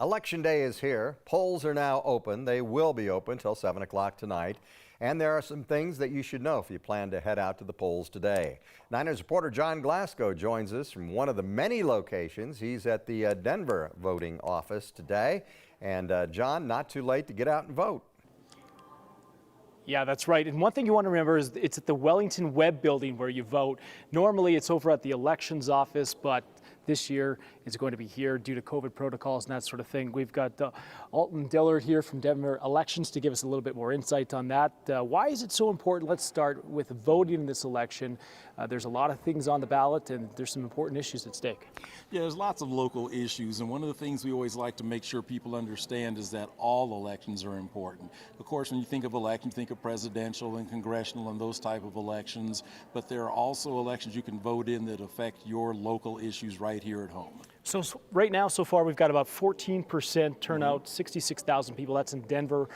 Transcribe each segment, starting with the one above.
Election day is here. Polls are now open. They will be open till 7 o'clock tonight. And there are some things that you should know if you plan to head out to the polls today. Niners reporter John Glasgow joins us from one of the many locations. He's at the Denver voting office today. And John, not too late to get out and vote. Yeah, that's right. And one thing you want to remember is it's at the Wellington Webb building where you vote. Normally it's over at the elections office, but this year it's going to be here due to COVID protocols and that sort of thing. We've got Alton Dillard here from Denver Elections to give us a little bit more insight on that. Why is it so important? Let's start with voting in this election. There's a lot of things on the ballot and there's some important issues at stake. Yeah, there's lots of local issues, and one of the things we always like to make sure people understand is that all elections are important. Of course, when you think of elections, you think of presidential and congressional and those type of elections, but there are also elections you can vote in that affect your local issues right here at home. So right now, so far, we've got about 14% turnout, 66,000 people. That's in Denver.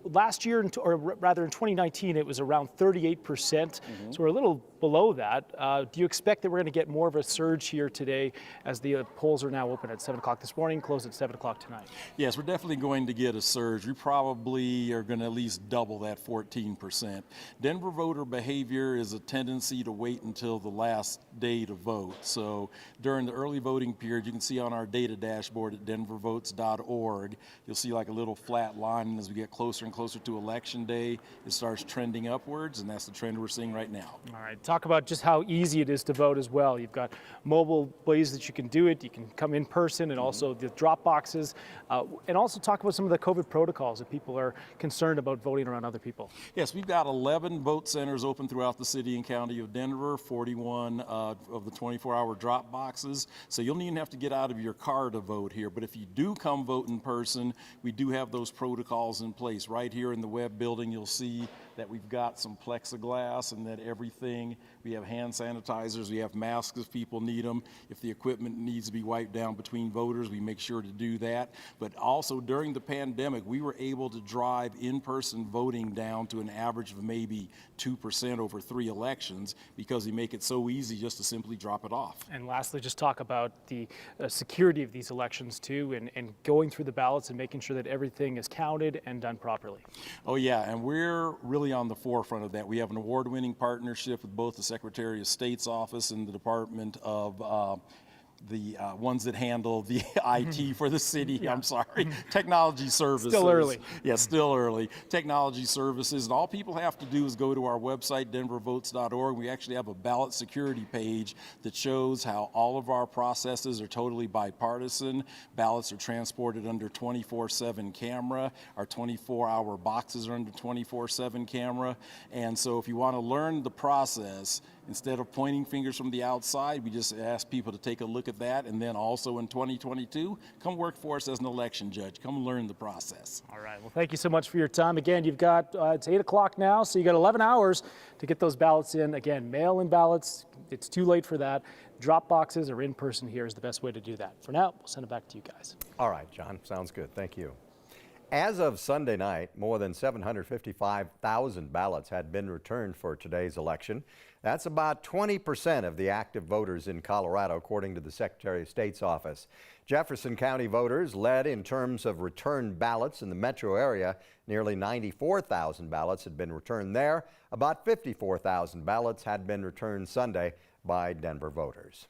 Last year, or rather in 2019, it was around 38%. So we're a little below that. Do you expect that we're going to get more of a surge here today as the polls are now open at 7 o'clock this morning, close at 7 o'clock tonight? Yes, we're definitely going to get a surge. We probably are going to at least double that 14%. Denver voter behavior is a tendency to wait until the last day to vote. So during the early voting period, you can see on our data dashboard at denvervotes.org, you'll see like a little flat line, and as we get closer and closer to election day, it starts trending upwards, and that's the trend we're seeing right now. All right, talk about just how easy it is to vote as well. You've got mobile ways that you can do it. You can come in person, and also the drop boxes, and also talk about some of the COVID protocols that people are concerned about voting around other people. Yes, we've got 11 vote centers open throughout the city and county of Denver, 41 of the 24-hour drop boxes. So you'll even have to get out of your car to vote here. But if you do come vote in person, we do have those protocols in place. Right here in the Webb building, you'll see that we've got some plexiglass and that everything, we have hand sanitizers, we have masks if people need them. If the equipment needs to be wiped down between voters, we make sure to do that. But also during the pandemic, we were able to drive in-person voting down to an average of maybe 2% over 3 elections because we make it so easy just to simply drop it off. And lastly, just talk about the security of these elections too, and going through the ballots and making sure that everything is counted and done properly. Oh yeah, and we're really on the forefront of that. We have an award-winning partnership with both the Secretary of State's office and the Department of the ones that handle the IT for the city. Yeah. I'm sorry, technology services. Still early. Yeah, still early. Technology services, and all people have to do is go to our website, denvervotes.org. We actually have a ballot security page that shows how all of our processes are totally bipartisan. Ballots are transported under 24/7 camera. Our 24-hour boxes are under 24/7 camera. And so if you want to learn the process, instead of pointing fingers from the outside, we just ask people to take a look at that. And then also in 2022, come work for us as an election judge. Come learn the process. All right. Well, thank you so much for your time. Again, you've got, it's 8 o'clock now, so you got 11 hours to get those ballots in. Again, mail-in ballots, it's too late for that. Drop boxes or in person here is the best way to do that. For now, we'll send it back to you guys. All right, John. Sounds good. Thank you. As of Sunday night, more than 755,000 ballots had been returned for today's election. That's about 20% of the active voters in Colorado, according to the Secretary of State's office. Jefferson County voters led in terms of returned ballots in the metro area. Nearly 94,000 ballots had been returned there. About 54,000 ballots had been returned Sunday by Denver voters.